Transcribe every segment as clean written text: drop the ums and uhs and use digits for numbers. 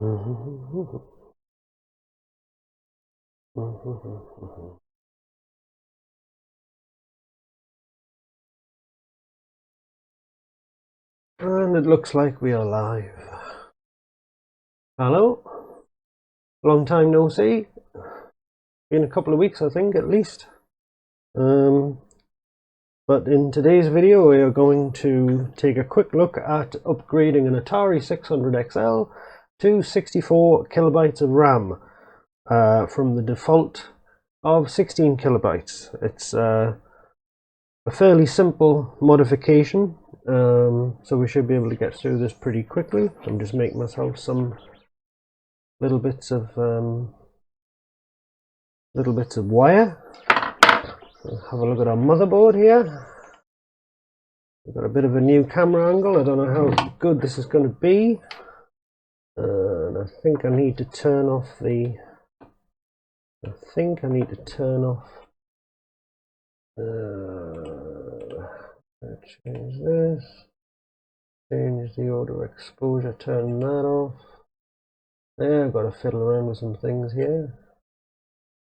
And it looks like we are live. Hello, long time no see. Been a couple of weeks, I think, at least. But in today's video, we are going to take a quick look at upgrading an Atari 600XL to 64 kilobytes of RAM from the default of 16 kilobytes. It's a fairly simple modification, so we should be able to get through this pretty quickly. I'm just making myself some little bits of wire. Have a look at our motherboard here. We've got a bit of a new camera angle. I don't know how good this is going to be. And I think I need to turn off the... change this. Change the auto exposure, turn that off. There, I've got to fiddle around with some things here.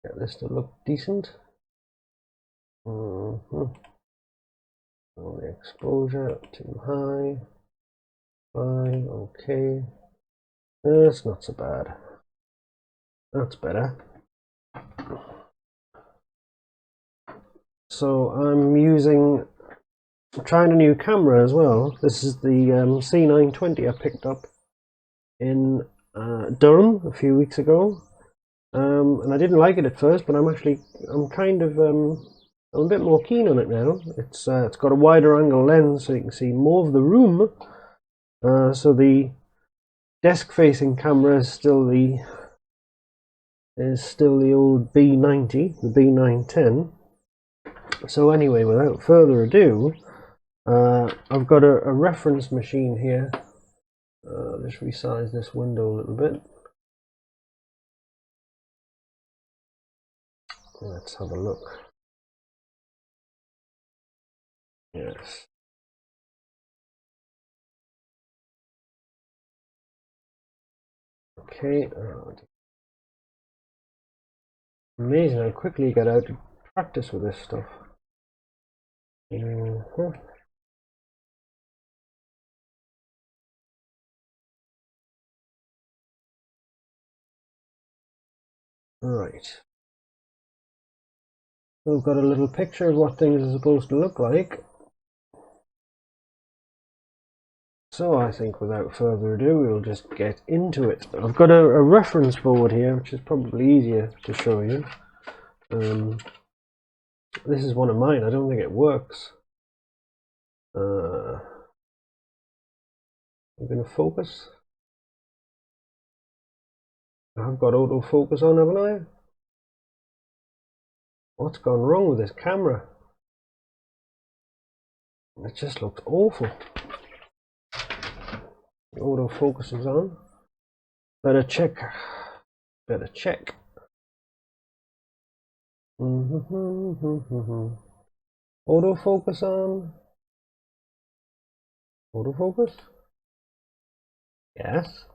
Get this to look decent. On the exposure, too high. Fine, okay. That's not so bad. That's better. So I'm trying a new camera as well. This is the C920 I picked up in Durham a few weeks ago. And I didn't like it at first, but I'm a bit more keen on it now. It's got a wider angle lens, so you can see more of the room. So the desk-facing camera is still the old B90, the B910. So anyway, without further ado, I've got a reference machine here. Just resize this window a little bit. Let's have a look. Yes. Okay. Amazing how quickly you get out to practice with this stuff. Right. So we've got a little picture of what things are supposed to look like. So I think without further ado, we'll just get into it. I've got a reference board here, which is probably easier to show you. This is one of mine. I don't think it works. I'm going to focus. I've got autofocus on, haven't I? What's gone wrong with this camera? It just looks awful. The autofocus is on. Better check. Autofocus on. Autofocus? Yes.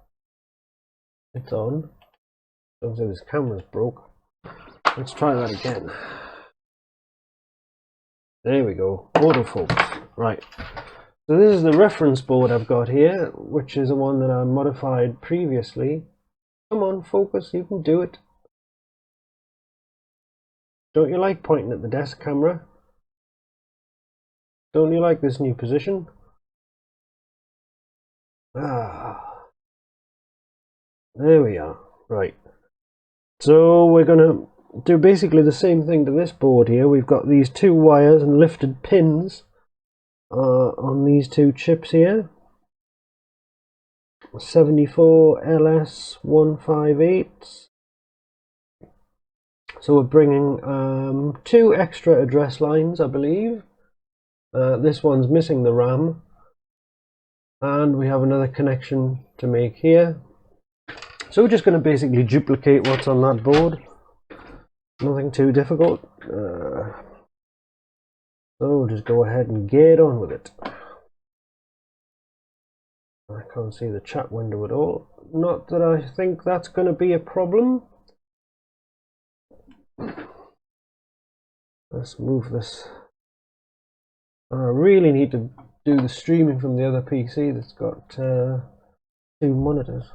It's on. Don't say this camera's broke. Let's try that again. There we go. Autofocus. Right. So this is the reference board I've got here, which is the one that I modified previously. Come on, focus. You can do it. Don't you like pointing at the desk camera? Don't you like this new position? There we are. Right. So we're going to do basically the same thing to this board here. We've got these two wires and lifted pins on these two chips here. 74 LS158. So we're bringing two extra address lines, I believe. This one's missing the RAM. And we have another connection to make here. So we're just going to basically duplicate what's on that board. Nothing too difficult. So we'll just go ahead and get on with it. I can't see the chat window at all. Not that I think that's going to be a problem. Let's move this. I really need to do the streaming from the other PC that's got 2 monitors.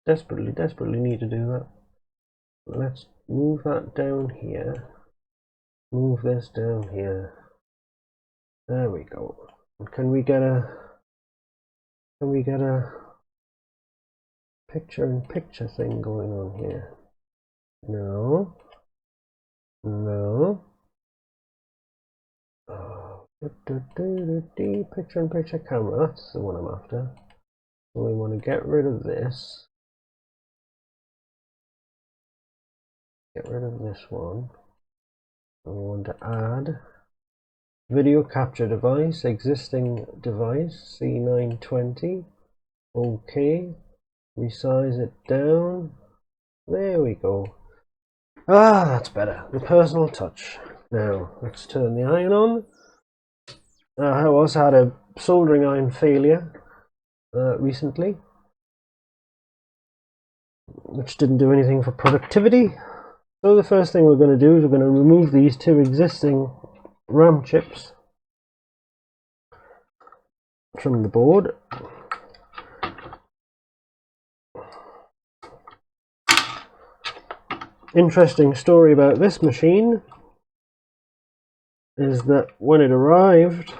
Desperately need to do that. Let's move that down here. Move this down here. There we go. Can we get a picture-in-picture thing going on here? No. No. Picture-in-picture camera. That's the one I'm after. So we want to get rid of this. Get rid of this one. And we want to add video capture device, existing device, C920. OK. Resize it down. There we go. Ah, that's better. The personal touch. Now, let's turn the iron on. I also had a soldering iron failure recently, which didn't do anything for productivity. So the first thing we're going to do is we're going to remove these 2 existing RAM chips from the board. Interesting story about this machine is that when it arrived,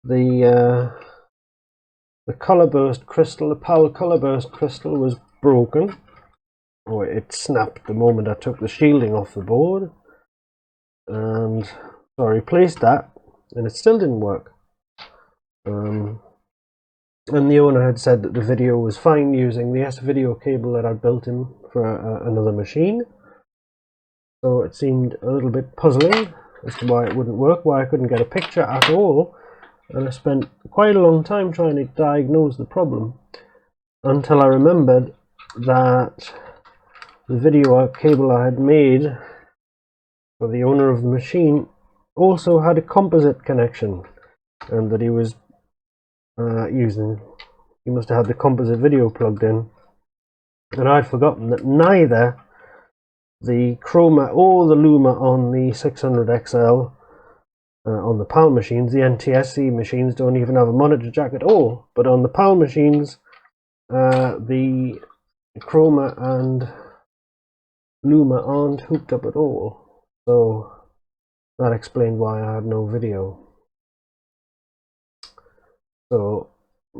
the color burst crystal, the power color burst crystal, was broken, or it snapped the moment I took the shielding off the board, and so I replaced that, and it still didn't work. And the owner had said that the video was fine using the S-video cable that I'd built in for another machine. So it seemed a little bit puzzling as to why it wouldn't work, why I couldn't get a picture at all. And I spent quite a long time trying to diagnose the problem until I remembered that the video cable I had made for the owner of the machine also had a composite connection, and that he was he must have had the composite video plugged in, and I'd forgotten that neither the chroma or the luma on the 600XL on the PAL machines, the NTSC machines, don't even have a monitor jack at all, but on the PAL machines the chroma and luma aren't hooked up at all, so that explained why I had no video. So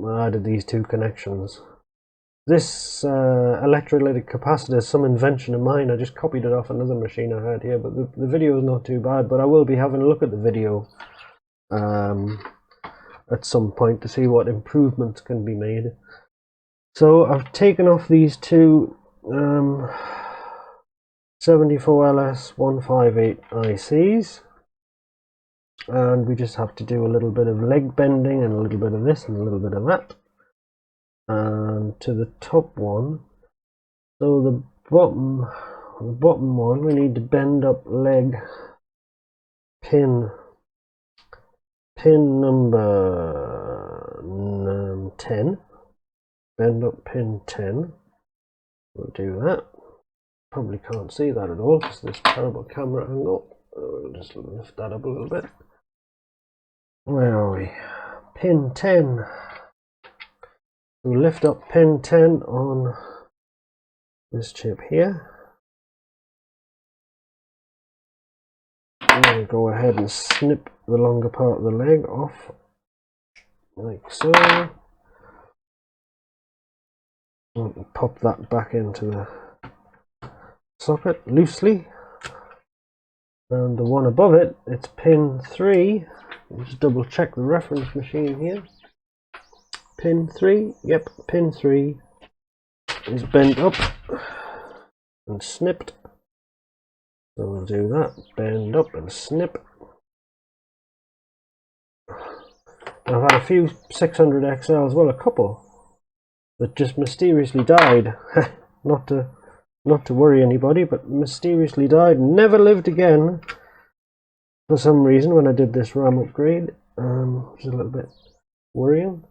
I added these 2 connections. This electrolytic capacitor is some invention of mine. I just copied it off another machine I had here, but the video is not too bad. But I will be having a look at the video at some point to see what improvements can be made. So I've taken off these 2 74LS158 ICs. And we just have to do a little bit of leg bending and a little bit of this and a little bit of that. And to the top one, so the bottom one, we need to bend up leg pin number 10. Bend up pin 10. We'll do that. Probably can't see that at all because of this terrible camera angle. We'll just lift that up a little bit. Where are we? Pin 10. We lift up pin 10 on this chip here. And then go ahead and snip the longer part of the leg off, like so. And pop that back into the socket loosely. And the one above it, it's pin 3. Just double check the reference machine here. Pin 3, yep, pin 3 is bent up and snipped. So we'll do that, bend up and snip. I've had a few 600XLs, well, a couple, that just mysteriously died. not to worry anybody, but mysteriously died, never lived again for some reason when I did this RAM upgrade, which is a little bit worrying.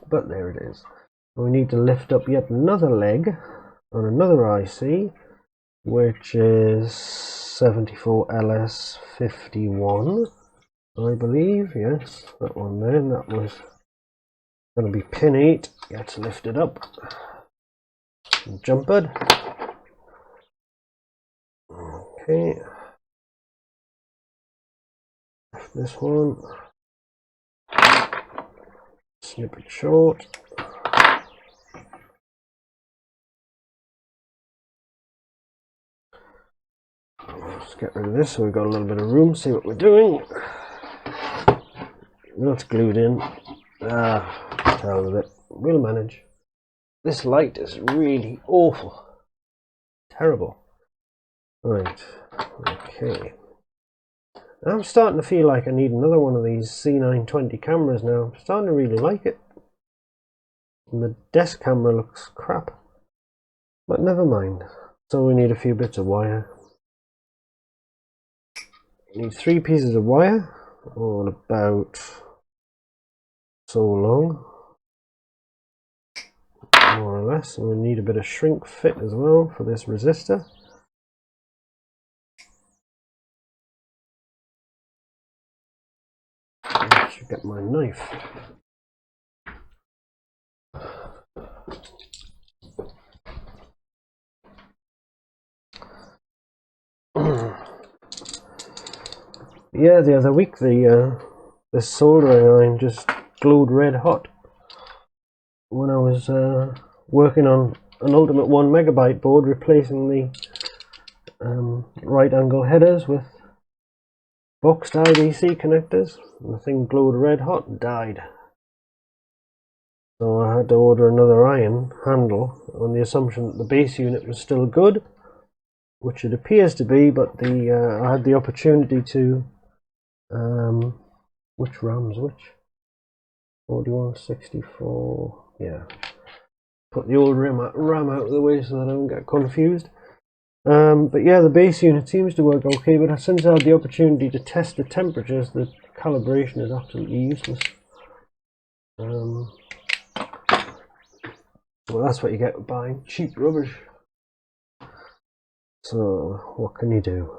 but there it is. We need to lift up yet another leg on another IC, which is 74LS51, I believe. Yes, that one there. And that was going to be pin 8. Gets lifted up. Jump bud. Okay. This one. Snip it short. Let's get rid of this so we've got a little bit of room, see what we're doing. That's glued in. Tell with it. We'll manage. This light is really awful. Terrible. Right. Okay. I'm starting to feel like I need another one of these C920 cameras now. I'm starting to really like it. And the desk camera looks crap. But never mind. So we need a few bits of wire. We need 3 pieces of wire, all about so long, more or less. And we need a bit of shrink fit as well for this resistor. I should get my knife. Yeah, the other week the soldering iron just glowed red hot when I was working on an Ultimate 1 megabyte board, replacing the right angle headers with boxed IDC connectors. And the thing glowed red hot and died. So I had to order another iron handle on the assumption that the base unit was still good, which it appears to be, but I had the opportunity to which RAM's which? 41, 64, yeah. Put the old RAM out of the way so that I don't get confused. But yeah, the base unit seems to work okay, but since I had the opportunity to test the temperatures, the calibration is absolutely useless. Well, that's what you get buying cheap rubbish. So, what can you do?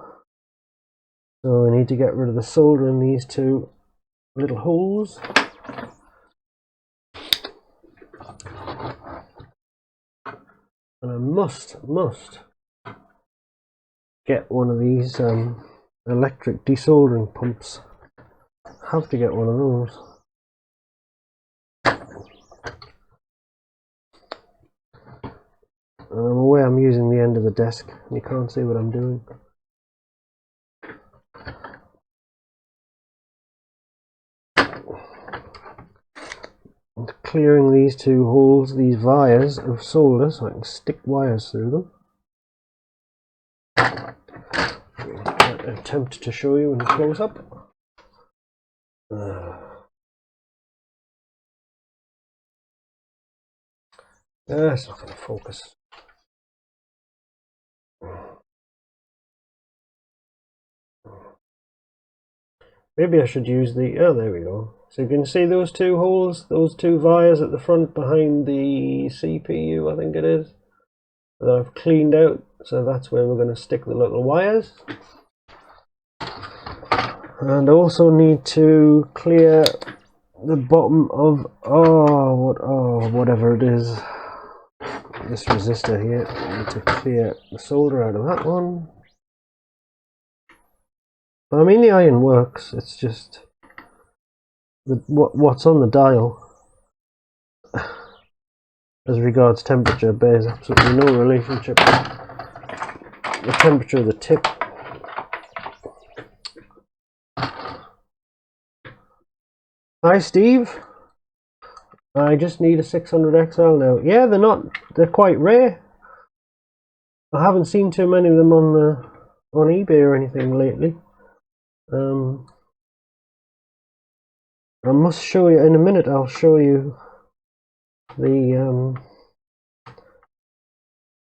So we need to get rid of the solder in these 2 little holes. And I must get one of these electric desoldering pumps. Have to get one of those. And I'm aware I'm using the end of the desk. You can't see what I'm doing. And clearing these 2 holes, these vias of solder, so I can stick wires through them. Attempt to show you in close up. It's not going to focus. Maybe I should use the, oh, there we go. So you can see those 2 holes, those 2 vias at the front behind the CPU, I think it is, that I've cleaned out. So that's where we're going to stick the little wires. And I also need to clear the bottom of, whatever it is, this resistor here. I need to clear the solder out of that one. But I mean, the iron works, it's just what's on the dial as regards temperature bears absolutely no relationship with the temperature of the tip. Hi Steve, I just need a 600XL now. Yeah, they're quite rare. I haven't seen too many of them on eBay or anything lately. I must show you in a minute. I'll show you the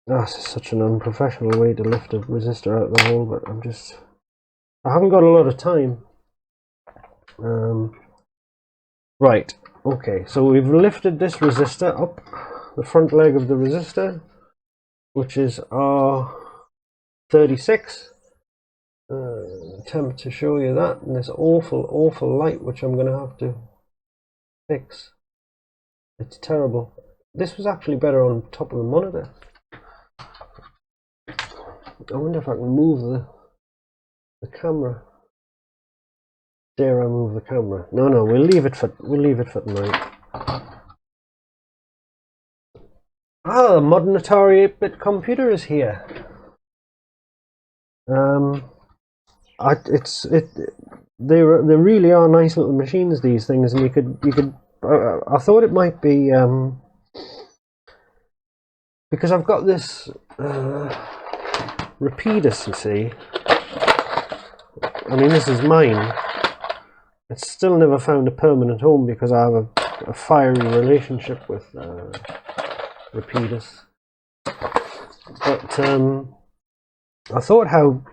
this is such an unprofessional way to lift a resistor out of the hole, but I haven't got a lot of time. Right, Okay, so we've lifted this resistor up, the front leg of the resistor, which is R36. Attempt to show you that in this awful light, which I'm going to have to fix. It's terrible. This was actually better on top of the monitor. I wonder if I can move the camera. Dare I move the camera? No, we'll leave it for tonight. Ah, the modern Atari 8-bit computer is here. They really are nice little machines, these things, and you could. I thought it might be because I've got this Rapidus, you see. I mean, this is mine. It's still never found a permanent home because I have a fiery relationship with Rapidus. But I thought how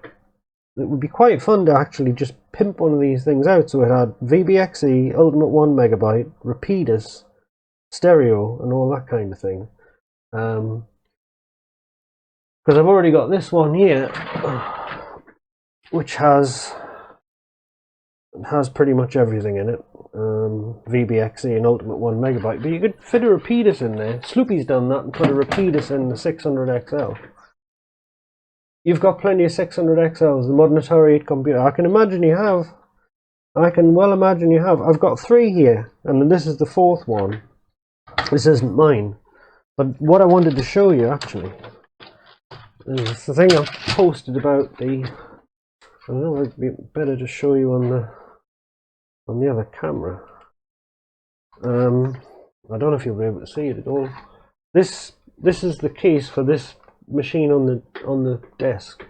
it would be quite fun to actually just pimp one of these things out. So it had VBXE, Ultimate 1 megabyte, Rapidus, stereo, and all that kind of thing. Because I've already got this one here, which has pretty much everything in it. VBXE and Ultimate 1 megabyte. But you could fit a Rapidus in there. Sloopy's done that and put a Rapidus in the 600XL. You've got plenty of 600XLs, the modern Atari 8 computer. I can imagine you have. I can well imagine you have. I've got 3 here, and this is the 4th one. This isn't mine. But what I wanted to show you, actually, is the thing I've posted about the... I don't know, it'd be better to show you on the other camera. I don't know if you'll be able to see it at all. This is the case for this machine on the desk.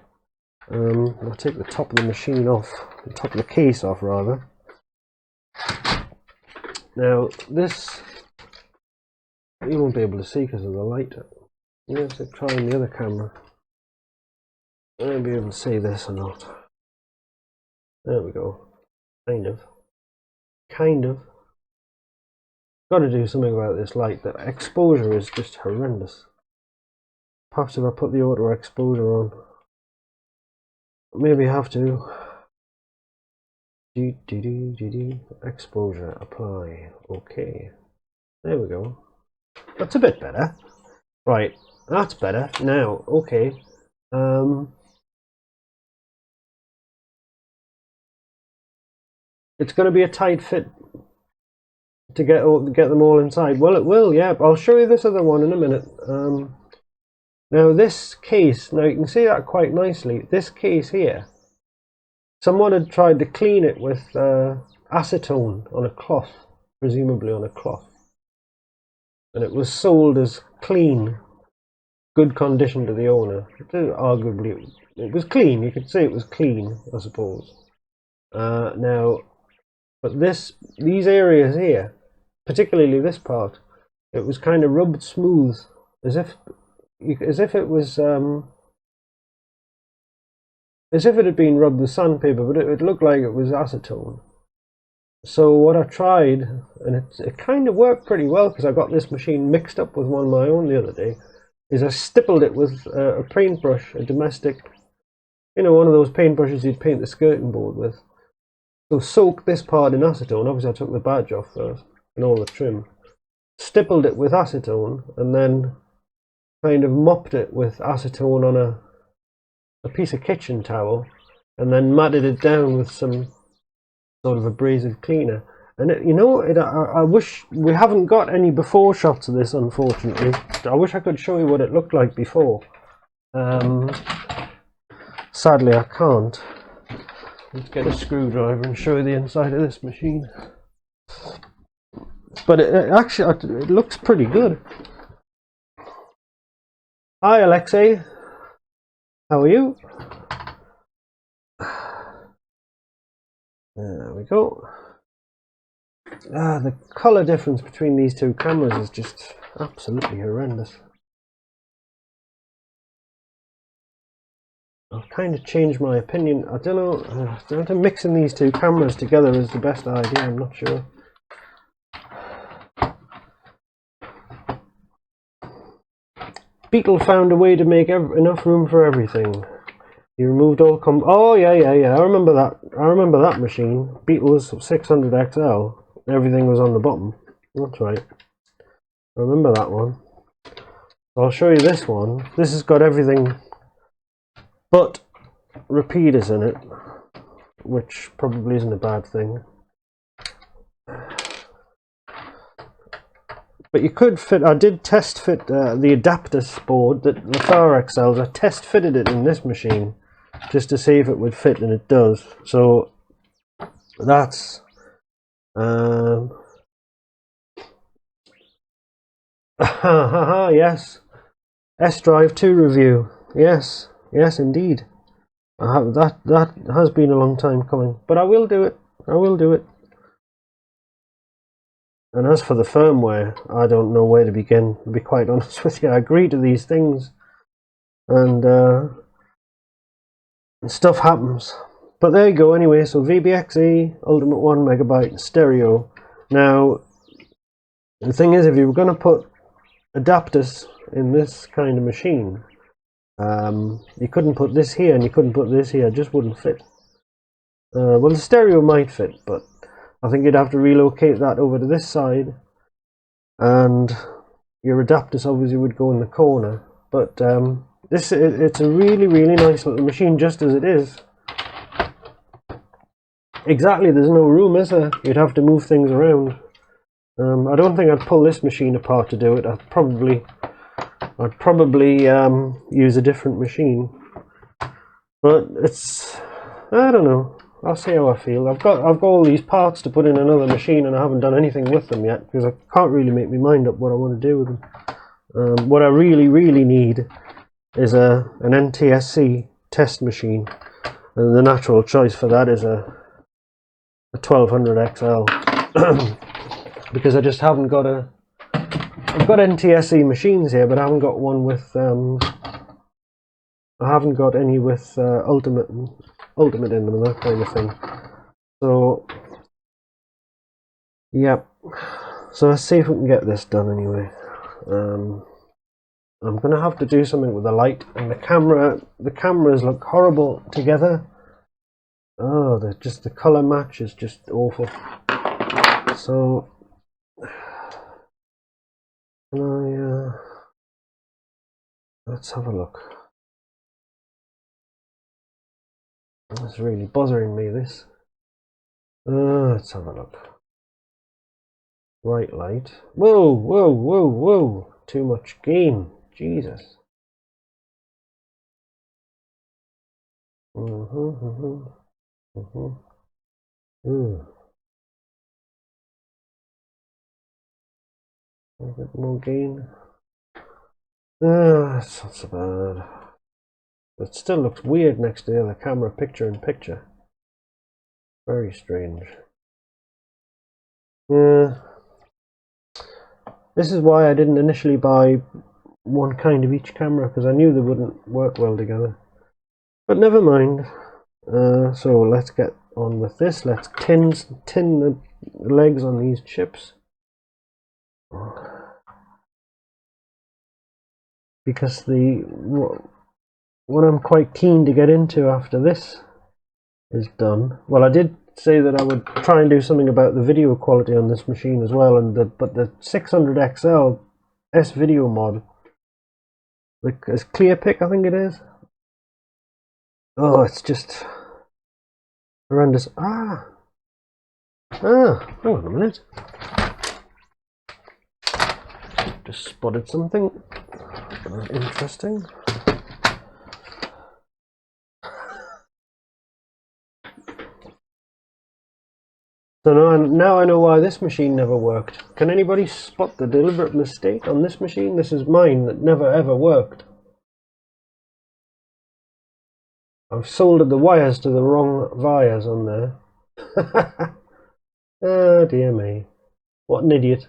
I'll take the top of the machine off, the top of the case off rather. Now this you won't be able to see because of the light. You have to try on the other camera. I'll be able to see this or not. There we go. Kind of. Got to do something about this light. The exposure is just horrendous. Perhaps if I put the auto exposure on, maybe I have to. Exposure, apply. Okay, there we go. That's a bit better. Right, that's better now. Okay. It's going to be a tight fit to get them all inside. Well, it will. Yeah, I'll show you this other one in a minute. Now this case, now you can see that quite nicely. This case here, someone had tried to clean it with acetone on a cloth, presumably on a cloth. And it was sold as clean, good condition to the owner. Arguably, it was clean. You could say it was clean, I suppose. Now, but these areas here, particularly this part, it was kind of rubbed smooth, as if it was as if it had been rubbed with sandpaper, but it looked like it was acetone. So what I tried, and it kind of worked pretty well because I got this machine mixed up with one of my own the other day, is I stippled it with a paintbrush, a domestic, you know, one of those paintbrushes you'd paint the skirting board with. So soaked this part in acetone. Obviously I took the badge off first and all the trim. Stippled it with acetone and then kind of mopped it with acetone on a piece of kitchen towel and then matted it down with some sort of abrasive cleaner. And I wish we haven't got any before shots of this, unfortunately. I wish I could show you what it looked like before. Sadly I can't. Let's get a screwdriver and show you the inside of this machine. But it looks pretty good. Hi Alexei, how are you? There we go. The colour difference between these two cameras is just absolutely horrendous. I've kind of changed my opinion. I don't know, I don't think mixing these two cameras together is the best idea, I'm not sure. Beetle found a way to make enough room for everything. He removed all oh yeah. I remember that machine. Beetle's 600XL. Everything was on the bottom. That's right. I remember that one. I'll show you this one. This has got everything but repeaters in it, which probably isn't a bad thing. But you could fit, I did test fit the adapters board that the Atari XLs, I test fitted it in this machine just to see if it would fit, and it does. So that's yes, S-Drive 2 review. Yes indeed. That has been a long time coming, but I will do it. And as for the firmware, I don't know where to begin, to be quite honest with you. I agree to these things, and stuff happens. But there you go anyway. So VBXE, Ultimate 1 megabyte stereo. Now, the thing is, if you were going to put adapters in this kind of machine, you couldn't put this here and you couldn't put this here. It just wouldn't fit. Well, the stereo might fit, but I think you'd have to relocate that over to this side, and your adapters obviously would go in the corner. But it's a really nice little machine just as it is. Exactly, there's no room, is there? You'd have to move things around. I don't think I'd pull this machine apart to do it. I'd probably use a different machine. But it's, I don't know. I'll see how I feel. I've got all these parts to put in another machine, and I haven't done anything with them yet because I can't really make my mind up what I want to do with them. What I really need is an NTSC test machine, and the natural choice for that is a 1200XL because I just haven't got a. I've got NTSC machines here, but I haven't got one with. I haven't got any with Ultimate in them and that kind of thing. So, yep. So let's see if we can get this done anyway. I'm gonna have to do something with the light and the camera. The cameras look horrible together. Oh, the color match is just awful. So, can I? Let's have a look. It's really bothering me, this. Let's have a look. Right light. Whoa. Too much gain. Jesus. A bit more gain. It's not so bad. It still looks weird next to the other camera, picture in picture. Very strange. This is why I didn't initially buy one kind of each camera, because I knew they wouldn't work well together. But never mind. So let's get on with this. Let's tin the legs on these chips. Because what I'm quite keen to get into after this is done. Well, I did say that I would try and do something about the video quality on this machine as well, but the 600XL S-Video mod, it's ClearPic, I think it is. Oh, it's just horrendous. Hang on a minute. Just spotted something interesting. So now I know why this machine never worked. Can anybody spot the deliberate mistake on this machine? This is mine that never ever worked. I've soldered the wires to the wrong wires on there. Oh dear me. What an idiot.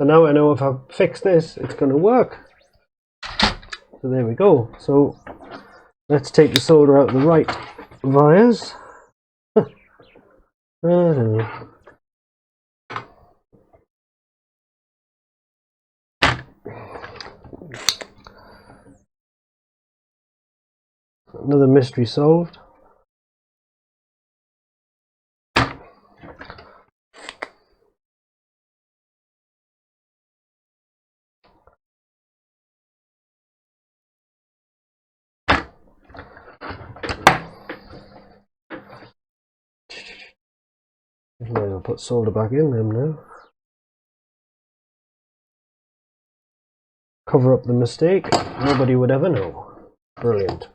So now I know if I fix this, it's going to work. So there we go. So let's take the solder out of the right wires. another mystery solved. I'll put solder back in them now. Cover up the mistake. Nobody would ever know. Brilliant.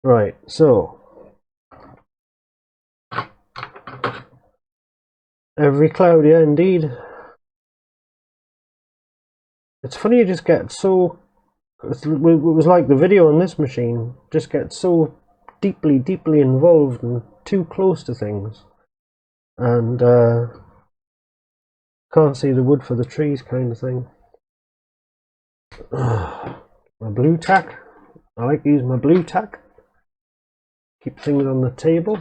Right, so every cloud, yeah, indeed. It's funny, you just get so. It was like the video on this machine. Just get so deeply involved and too close to things, and can't see the wood for the trees, kind of thing. My blue tack. I like to use my blue tack. Keep things on the table.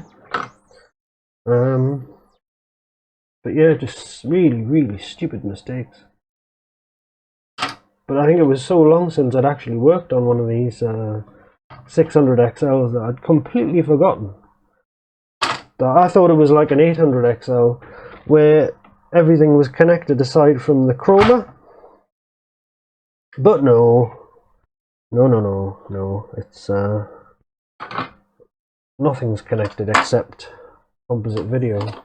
But yeah, just really stupid mistakes. But I think it was so long since I'd actually worked on one of these 600 XLs that I'd completely forgotten. I thought it was like an 800 XL where everything was connected aside from the chroma. But no, it's nothing's connected except composite video.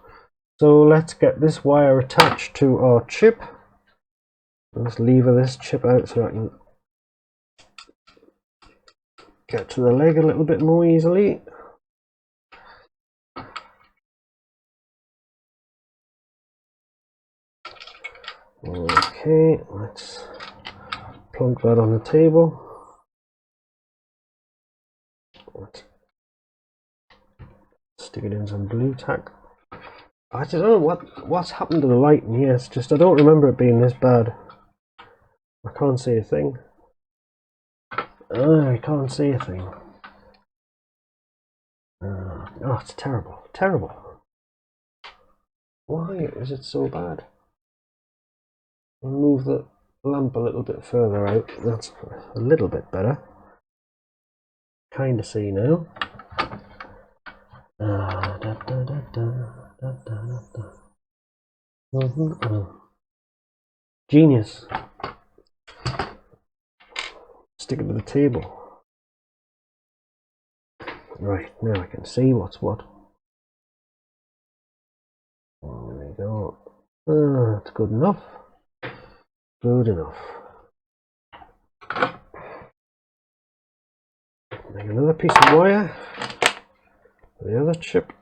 So let's get this wire attached to our chip. Let's lever this chip out so I can get to the leg a little bit more easily. Okay, let's plunk that on the table. Let's stick it in some blue tack. I just don't know what's happened to the light in here. It's just I don't remember it being this bad. I can't see a thing. I can't see a thing. Oh, it's terrible. Why is it so bad? I'll move the lamp a little bit further out. That's a little bit better. Kind of see now. Genius. Stick it to the table. Right, now I can see what's what. There we go. That's good enough. Good enough. Make another piece of wire for the other chip.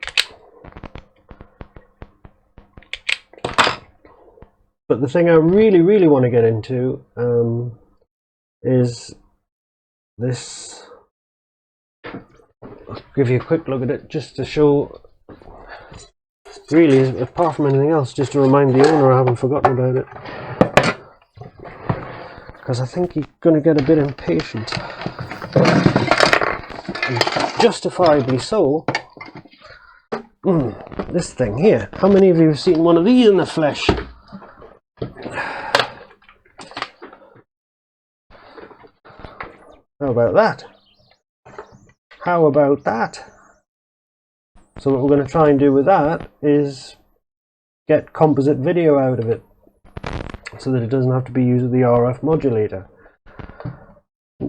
But the thing I really want to get into is this. I'll give you a quick look at it just to show, really, apart from anything else, just to remind the owner I haven't forgotten about it. Because I think he's going to get a bit impatient. And justifiably so. This thing here. How many of you have seen one of these in the flesh? How about that? How about that? So what we're going to try and do with that is get composite video out of it, so that it doesn't have to be used with the RF modulator.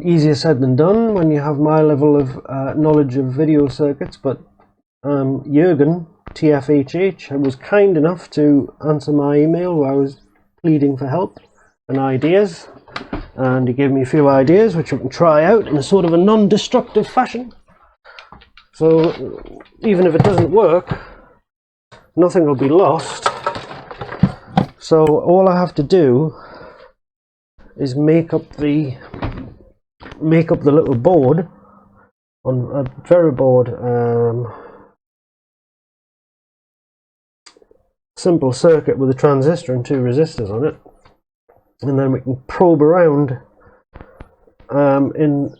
Easier said than done when you have my level of knowledge of video circuits, but Jürgen, TFHH, was kind enough to answer my email where I was pleading for help and ideas, and he gave me a few ideas which we can try out in a sort of a non-destructive fashion. So even if it doesn't work, nothing will be lost. So all I have to do is make up the little board on a Veriboard simple circuit with a transistor and 2 resistors on it, and then we can probe around in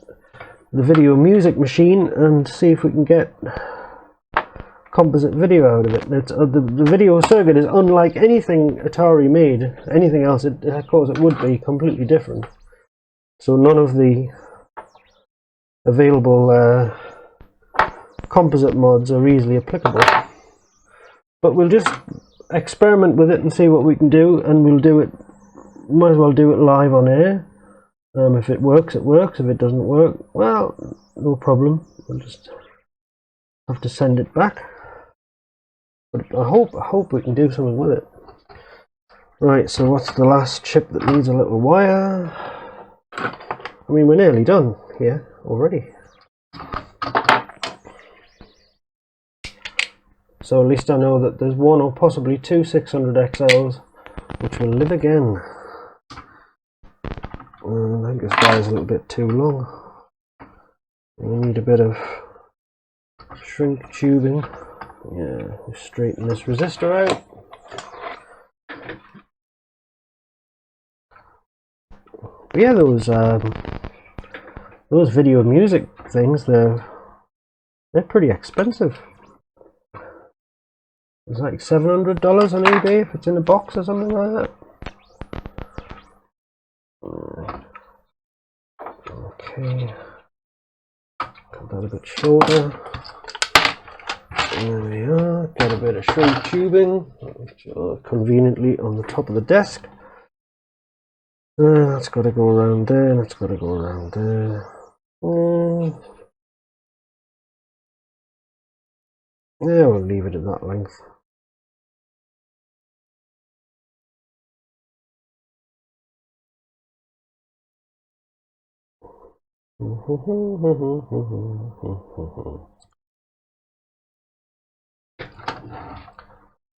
the video music machine and see if we can get composite video out of it. The video circuit is unlike anything Atari made. Anything else, of course, it would be completely different. So none of the available composite mods are easily applicable. But we'll just experiment with it and see what we can do, and we'll do it, might as well do it live on air. If it works, it works. If it doesn't work, well, no problem. We'll just have to send it back. But I hope we can do something with it. Right, so what's the last chip that needs a little wire? I mean, we're nearly done here already. So at least I know that there's one or possibly two 600XLs which will live again. I think this guy is a little bit too long. We need a bit of shrink tubing. Yeah, straighten this resistor out. But yeah, those video music things, they're pretty expensive. It's like $700 on eBay if it's in a box or something like that. Okay, cut that a bit shorter. There we are. Got a bit of shrink tubing, conveniently on the top of the desk. That's got to go around there. That's got to go around there. Yeah, we'll leave it at that length.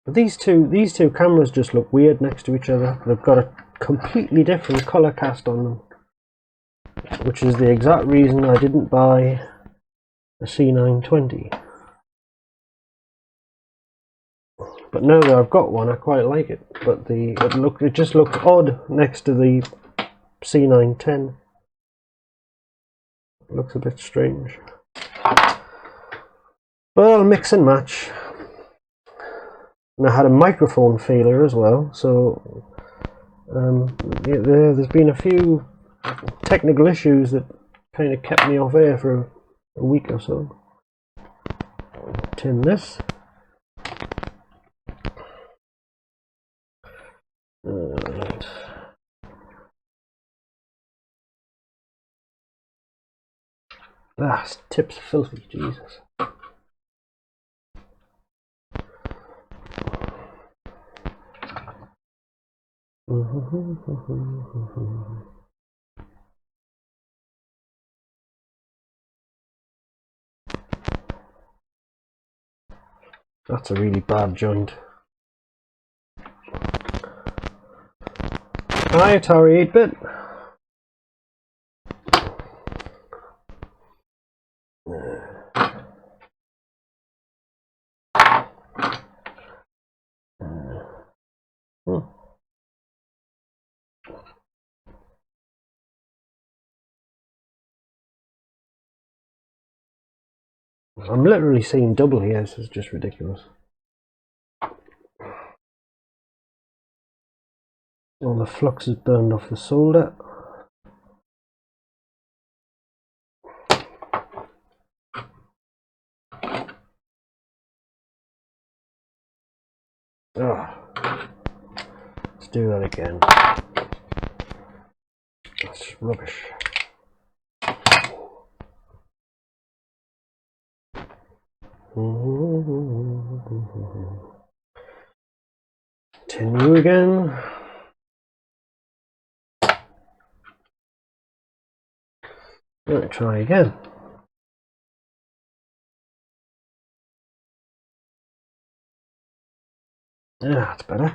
But these two cameras just look weird next to each other. They've got a completely different color cast on them, which is the exact reason I didn't buy a C920. But now that I've got one, I quite like it. But it just looks odd next to the C910. It looks a bit strange. But I'll mix and match. And I had a microphone failure as well, so there's been a few technical issues that kind of kept me off air for a week or so. Tin this. And tip's filthy, Jesus. That's a really bad joint. Hi, Atari 8-bit. I'm literally seeing double here. This is just ridiculous. All the flux is burned off the solder. Let's do that again. That's rubbish. Continue again. Let's try again. Yeah, that's better.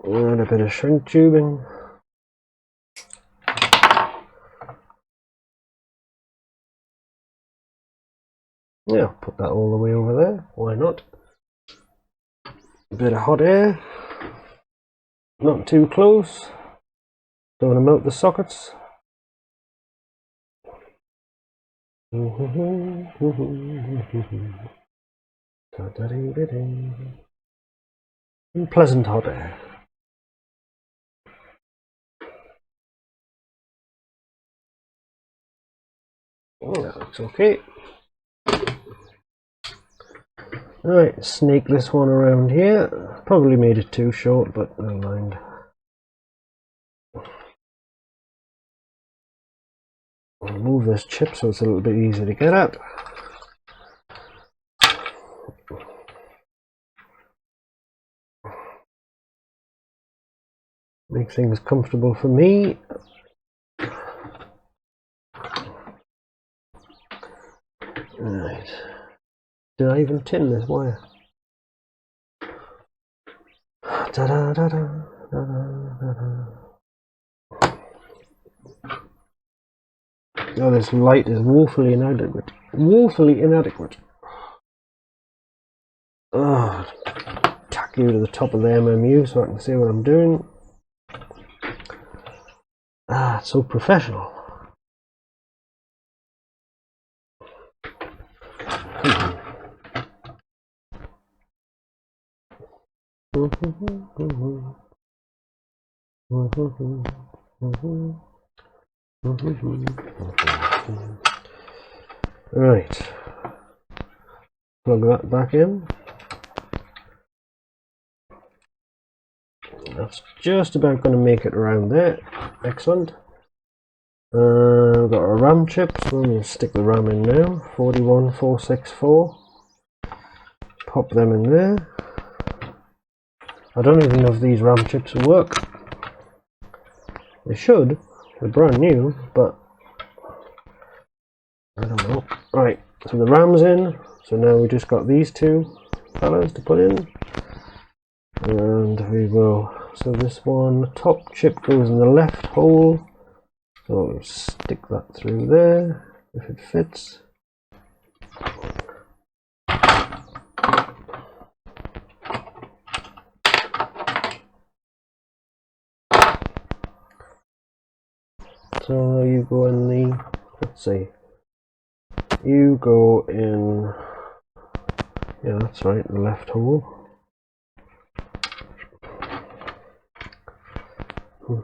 And a bit of shrink tubing. Yeah, put that all the way over there. Why not? A bit of hot air. Not too close. Don't want to melt the sockets. Pleasant hot air. Oh, that looks okay. Right, snake this one around here. Probably made it too short, but never mind. I'll move this chip so it's a little bit easier to get at. Make things comfortable for me. Right. Did I even tin this wire? Da -da -da -da, da -da -da. Oh, this light is woefully inadequate. Woefully inadequate. Oh, tack you to the top of the MMU so I can see what I'm doing. Ah, it's so professional. Right, plug that back in. That's just about going to make it around there. Excellent. We've got our RAM chips. We're going to stick the RAM in now. 41464. Pop them in there. I don't even know if these RAM chips will work. They should. They're brand new, but I don't know. Right, so the RAM's in. So now we just got these two fellas to put in. And we will. So this one, top chip goes in the left hole. So we'll stick that through there if it fits. So you go in the, let's see, you go in, yeah, that's right, the left hole. You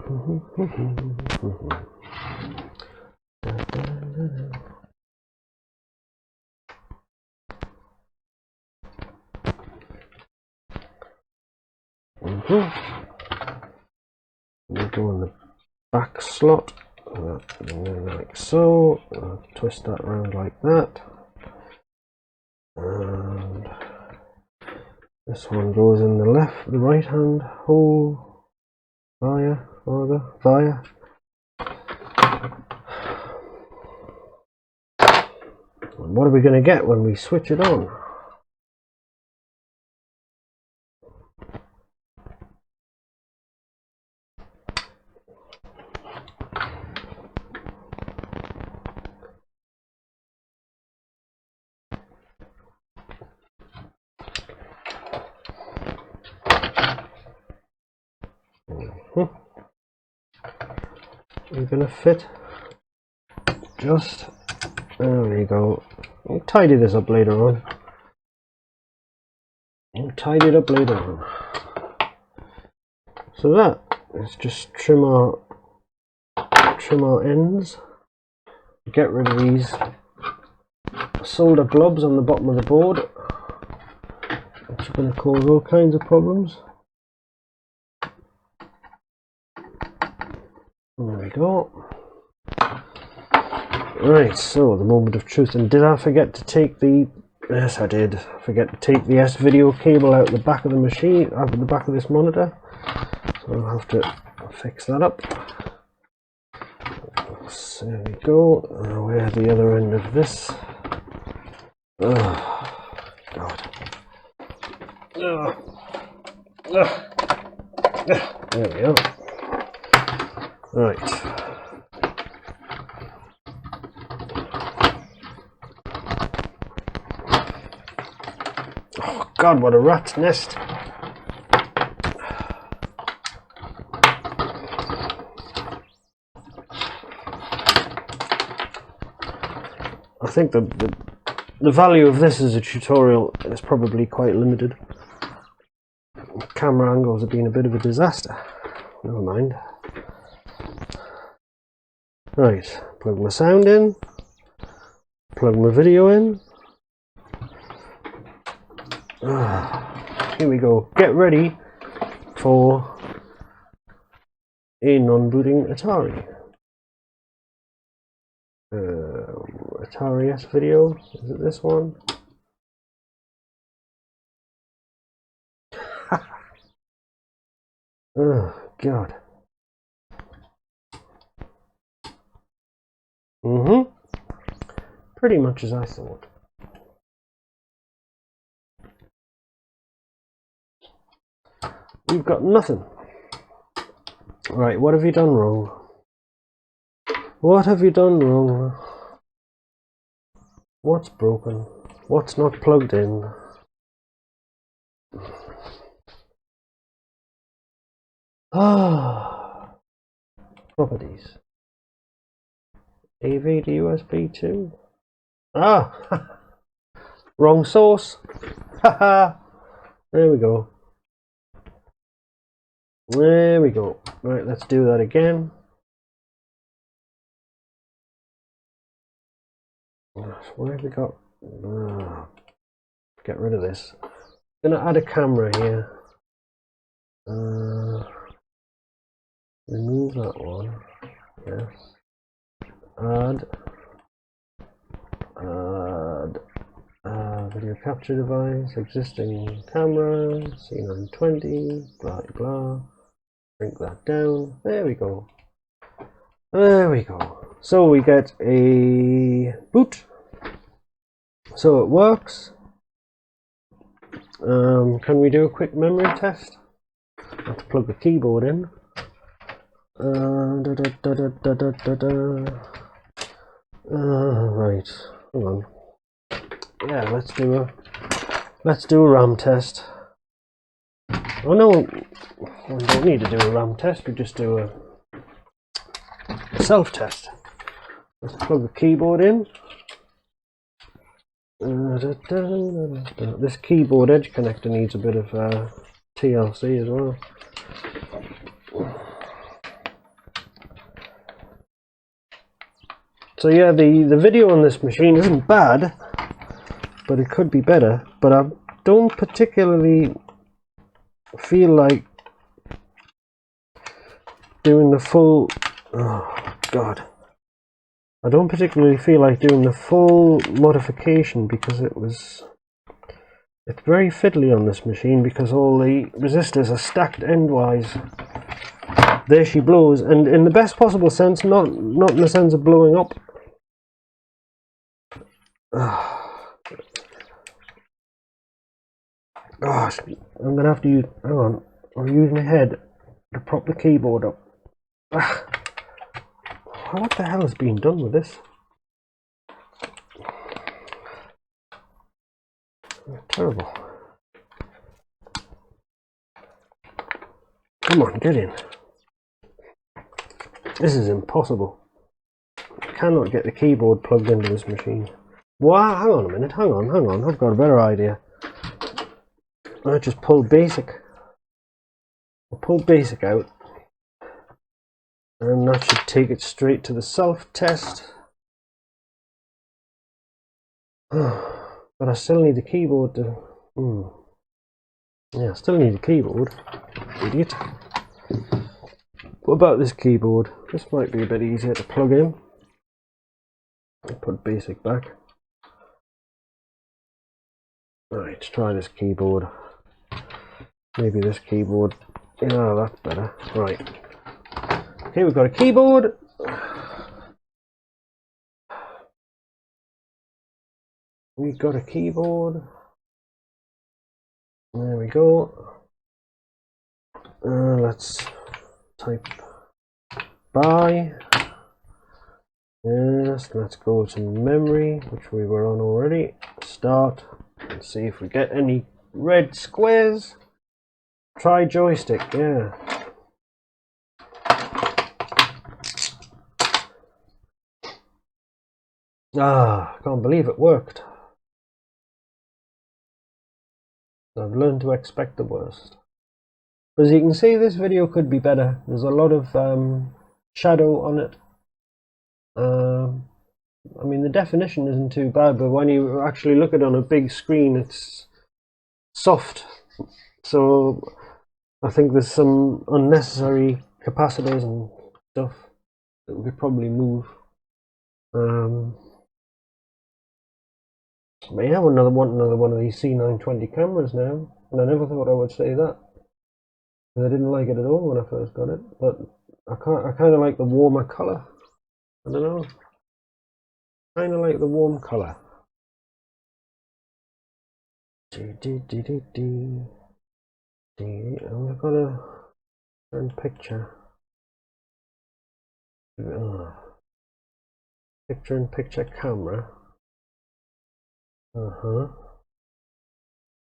go in the back slot, like so. Twist that around like that, and this one goes in the right hand hole. Via. And what are we going to get when we switch it on? We're going to fit just, there we go. We'll tidy this up later on. We'll tidy it up later on. So that is just trim our ends, get rid of these solder globs on the bottom of the board, which are going to cause all kinds of problems. There we go. Right, so the moment of truth. And did I forget to take the... Yes, I did. Forget to take the S-video cable out the back of the machine, out of the back of this monitor. So I'll have to fix that up. So there we go. Where's the other end of this? Oh, God. There we are. Right. Oh God, what a rat's nest. I think the value of this as a tutorial is probably quite limited. Camera angles have been a bit of a disaster. Never mind. Right, plug my sound in, plug my video in. Here we go. Get ready for a non-booting Atari. Atari S video. Is it this one? Oh God. Pretty much as I thought. You've got nothing. Right, what have you done wrong? What have you done wrong? What's broken? What's not plugged in? Ah, properties. AV to USB 2. Ah, wrong source. Haha. There we go. There we go. Right, let's do that again. What have we got? Get rid of this. I'm gonna add a camera here. Remove that one. Yes. Add video capture device, existing camera, C920, blah blah. Shrink that down. There we go. There we go. So we get a boot. So it works. Can we do a quick memory test? I have to plug the keyboard in. Right. Hold on. Yeah, let's do a RAM test. Oh no, we don't need to do a RAM test. We just do a self test. Let's plug the keyboard in. This keyboard edge connector needs a bit of TLC as well. So yeah, the video on this machine isn't bad, but it could be better. But I don't particularly feel like doing the full... Oh God. I don't particularly feel like doing the full modification because it's very fiddly on this machine because all the resistors are stacked endwise. There she blows, and in the best possible sense, not in the sense of blowing up. Gosh, I'm gonna have to use, hang on, I'll use my head to prop the keyboard up. What the hell is being done with this? Terrible. Come on, get in. This is impossible. I cannot get the keyboard plugged into this machine. Wow, hang on a minute, hang on, I've got a better idea. I just pull basic. I'll pull basic out. And that should take it straight to the self-test. But I still need the keyboard to... Yeah, I still need a keyboard. Idiot. What about this keyboard? This might be a bit easier to plug in. I'll put basic back. Right, let's try this keyboard. Maybe this keyboard. Yeah, that's better. Right. Okay, we've got a keyboard. We've got a keyboard. There we go. Let's type buy. Yes, let's go to memory, which we were on already. Start and see if we get any red squares. Try joystick, yeah. Ah, can't believe it worked. I've learned to expect the worst. As you can see, this video could be better. There's a lot of shadow on it. I mean, the definition isn't too bad, but when you actually look at it on a big screen, it's soft, so I think there's some unnecessary capacitors and stuff that we could probably move. But yeah, I want another one of these C920 cameras now, and I never thought I would say that. I didn't like it at all when I first got it, but I kind of like the warmer colour. I don't know. Kind of like the warm colour. I've got a turn picture. Picture-in-picture camera.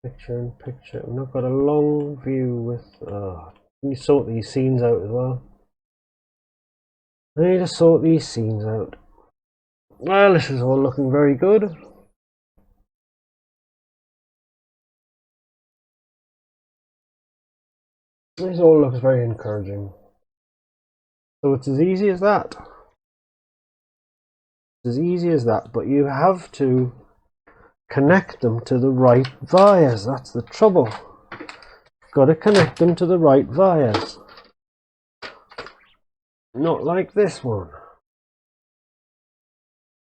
Picture-in-picture. And I've got a long view with. Let me sort these scenes out as well. I need to sort these scenes out. Well, this is all looking very good. This all looks very encouraging. So it's as easy as that. It's as easy as that, but you have to connect them to the right wires. That's the trouble. Got to connect them to the right wires. Not like this one.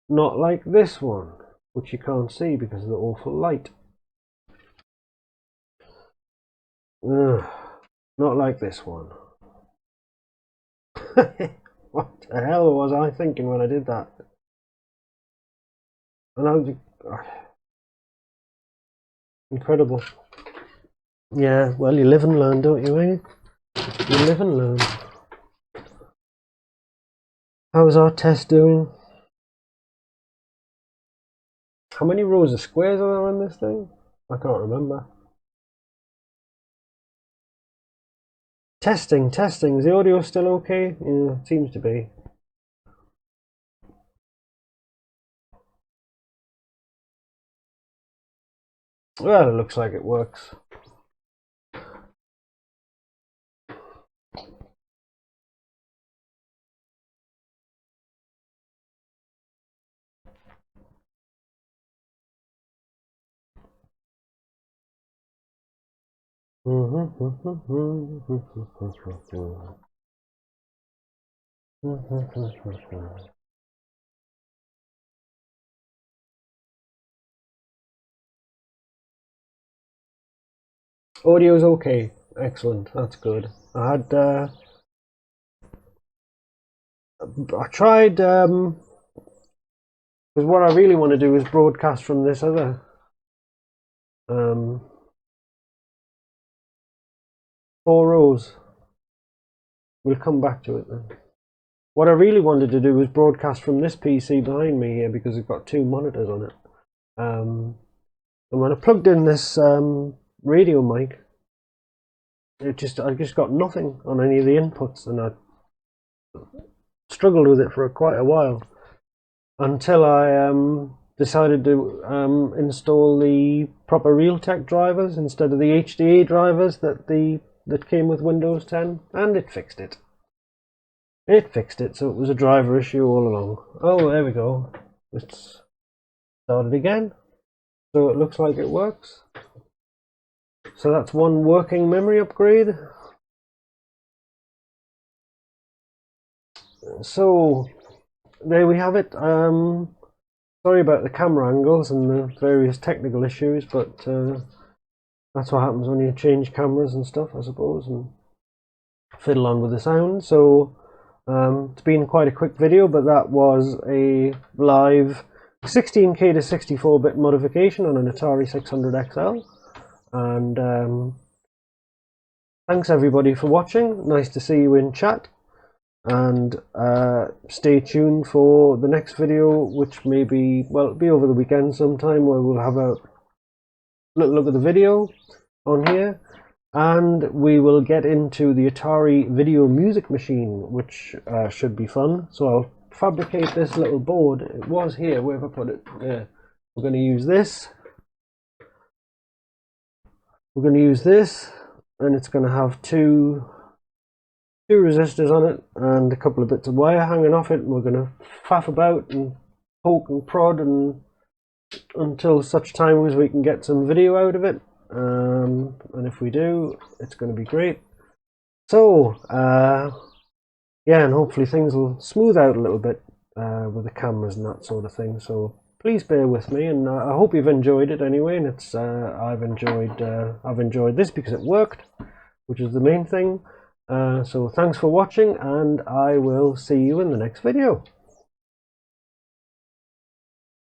Not like this one, which you can't see because of the awful light. Not like this one. What the hell was I thinking when I did that? And incredible. Yeah, well, you live and learn, don't you, eh? You live and learn. How's our test doing? How many rows of squares are there on this thing? I can't remember. Testing. Is the audio still okay? Yeah, it seems to be. Well, it looks like it works. Audio's okay. Excellent. That's good. I tried because what I really want to do is broadcast from this other 4 rows. We'll come back to it then. What I really wanted to do was broadcast from this PC behind me here because it's got 2 monitors on it. And when I plugged in this radio mic, I just got nothing on any of the inputs, and I struggled with it for quite a while until I decided to install the proper Realtek drivers instead of the HDA drivers that came with Windows 10, and it fixed it. It fixed it, so it was a driver issue all along. Oh, there we go. Let's start it again. So it looks like it works. So that's one working memory upgrade. So there we have it. Sorry about the camera angles and the various technical issues, but that's what happens when you change cameras and stuff, I suppose, and fiddle on with the sound. So it's been quite a quick video, but that was a live 16K to 64-bit modification on an Atari 600XL. And thanks everybody for watching. Nice to see you in chat. And stay tuned for the next video, which may be, well, it'll be over the weekend sometime, where we'll have a little look at the video on here. And we will get into the Atari video music machine, which should be fun. So I'll fabricate this little board. It was here. Where have I put it? There. We're going to use this. We're going to use this, and it's going to have two resistors on it and a couple of bits of wire hanging off it. And we're going to faff about and poke and prod and until such time as we can get some video out of it. and if we do, it's going to be great. So yeah, and hopefully things will smooth out a little bit with the cameras and that sort of thing. So please bear with me, and I hope you've enjoyed it anyway. And it's I've enjoyed this because it worked, which is the main thing. So thanks for watching, and I will see you in the next video.